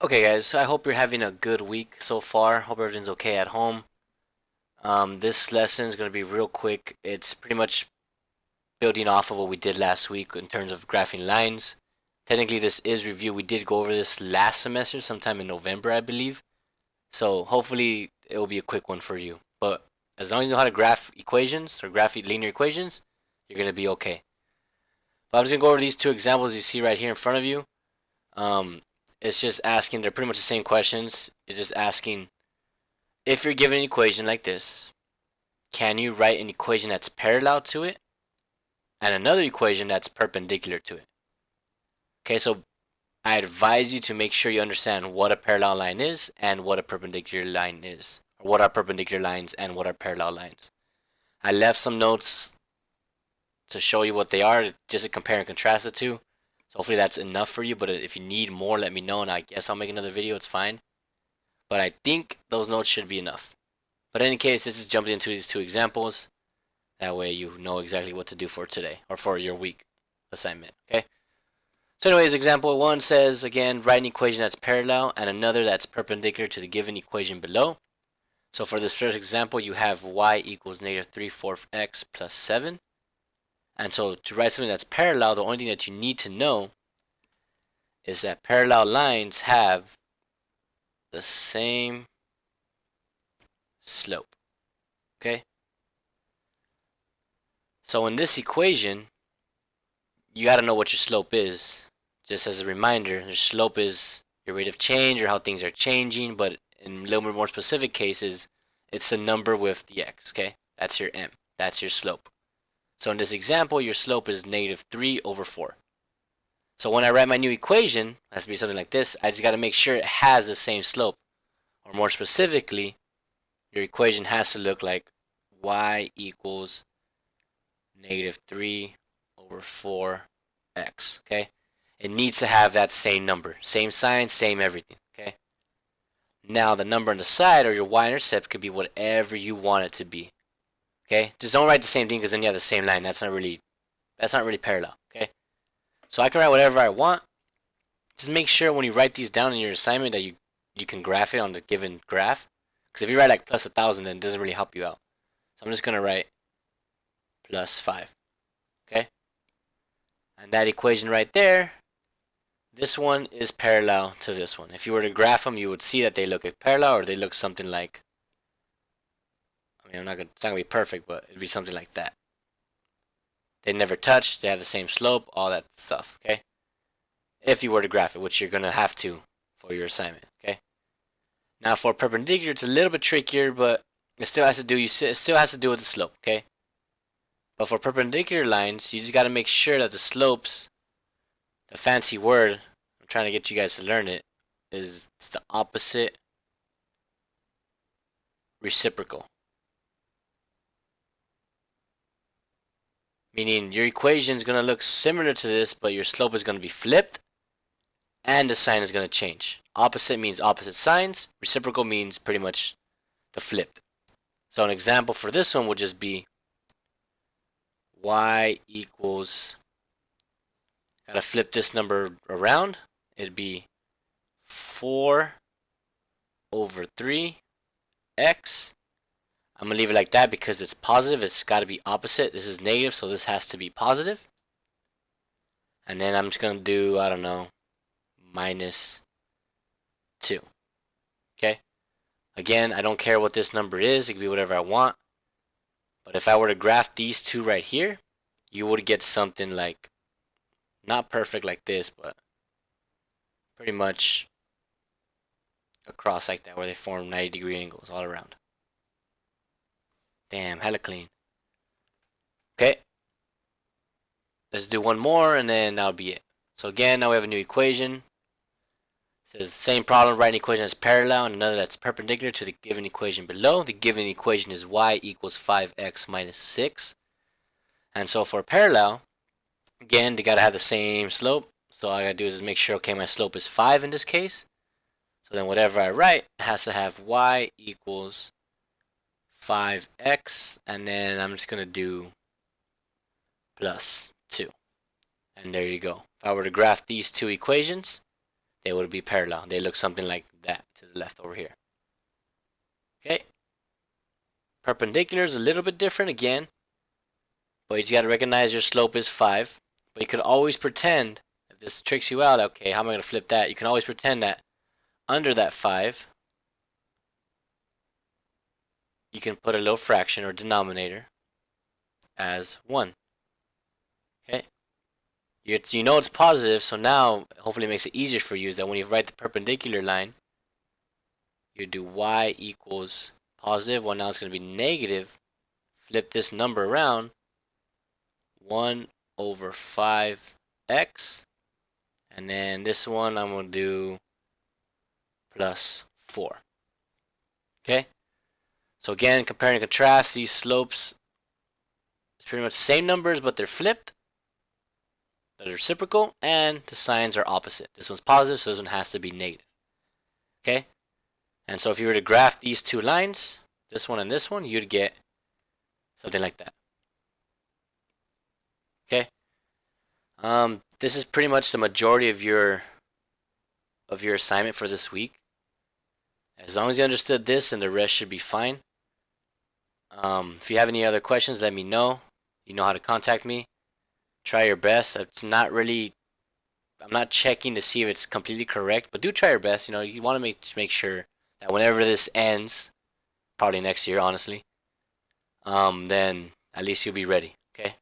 Okay, guys, so I hope you're having a good week so far. Hope everything's okay at home. This lesson is going to be real quick. It's pretty much building off of what we did last week in terms of graphing lines. Technically, this is review. We did go over this last semester, sometime in November, I believe. So hopefully, it will be a quick one for you. But as long as you know how to graph equations or graph linear equations, you're going to be okay. But I'm just going to go over these two examples you see right here in front of you. Um, it's just asking, they're pretty much the same questions. It's just asking, if you're given an equation like this, can you write an equation that's parallel to it and another equation that's perpendicular to it? Okay, so I advise you to make sure you understand what a parallel line is and what a perpendicular line is. Or what are perpendicular lines and what are parallel lines. I left some notes to show you what they are, just to compare and contrast the two. So hopefully that's enough for you, but if you need more, let me know and I guess I'll make another video, it's fine. But I think those notes should be enough. But in any case, this is jumping into these two examples. That way you know exactly what to do for today or for your week assignment. Okay. So anyways, example 1 says, again, write an equation that's parallel and another that's perpendicular to the given equation below. So for this first example, you have y equals negative 3/4 x plus 7. And so to write something that's parallel, the only thing that you need to know is that parallel lines have the same slope. Okay. So in this equation, you got to know what your slope is. Just as a reminder, your slope is your rate of change or how things are changing, but in a little bit more specific cases, it's a number with the x, okay? That's your m. That's your slope. So in this example, your slope is negative 3/4. So when I write my new equation, it has to be something like this. I just got to make sure it has the same slope. Or more specifically, your equation has to look like y equals negative 3/4x, okay? It needs to have that same number, same sign, same everything, okay? Now the number on the side, or your y-intercept, could be whatever you want it to be, okay? Just don't write the same thing because then you have the same line. That's not really parallel, okay? So I can write whatever I want. Just make sure when you write these down in your assignment that you can graph it on the given graph. Because if you write like plus 1,000, then it doesn't really help you out. So I'm just gonna write plus 5, okay? And that equation right there, this one is parallel to this one. If you were to graph them, you would see that they look parallel, or they look something like, it's not gonna be perfect, but it'd be something like that. They never touch, they have the same slope, all that stuff, okay? If you were to graph it, which you're gonna have to for your assignment, okay? Now for perpendicular, it's a little bit trickier, but it still has to do with the slope, okay? But for perpendicular lines, you just gotta make sure that the slopes, the fancy word, I'm trying to get you guys to learn it, is it's the opposite reciprocal. Meaning your equation is going to look similar to this, but your slope is going to be flipped and the sign is going to change. Opposite means opposite signs. Reciprocal means pretty much the flipped. So an example for this one would just be y equals, gotta flip this number around. It'd be 4/3x. I'm going to leave it like that because it's positive. It's got to be opposite. This is negative, so this has to be positive. And then I'm just going to do, I don't know, minus 2. Okay? Again, I don't care what this number is. It can be whatever I want. But if I were to graph these two right here, you would get something like, not perfect like this, but pretty much across like that, where they form 90-degree angles all around. Damn, hella clean. Okay. Let's do one more and then that'll be it. So again, now we have a new equation. It says same problem, write an equation that's parallel and another that's perpendicular to the given equation below. The given equation is y equals 5x minus 6. And so for parallel, again, they gotta have the same slope. So all I gotta do is make sure, okay, my slope is 5 in this case. So then whatever I write has to have y equals 5x, and then I'm just gonna do plus 2. And there you go. If I were to graph these two equations, they would be parallel. They look something like that to the left over here. Okay. Perpendicular is a little bit different again, but you just got to recognize your slope is 5. But you could always pretend, if this tricks you out, okay, how am I going to flip that? You can always pretend that under that 5, you can put a little fraction or denominator as 1. Okay? You know it's positive, so now hopefully it makes it easier for you is that when you write the perpendicular line, you do y equals positive. Well, now it's going to be negative. Flip this number around. 1 over 5x. And then this one I'm going to do plus 4. Okay? So again, compare and contrast these slopes. It's pretty much the same numbers, but they're flipped. They're reciprocal, and the signs are opposite. This one's positive, so this one has to be negative. Okay? And so if you were to graph these two lines, this one and this one, you'd get something like that. Okay? This is pretty much the majority of your assignment for this week. As long as you understood this, and the rest should be fine. If you have any other questions, let me know. You know how to contact me. Try your best. It's not really, I'm not checking to see if it's completely correct, but do try your best. You know, you want to make sure that whenever this ends, probably next year, honestly, then at least you'll be ready. Okay.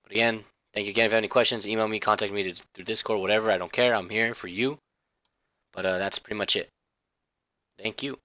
But again, thank you again. If you have any questions, email me, contact me through Discord, whatever. I don't care. I'm here for you. But that's pretty much it. Thank you.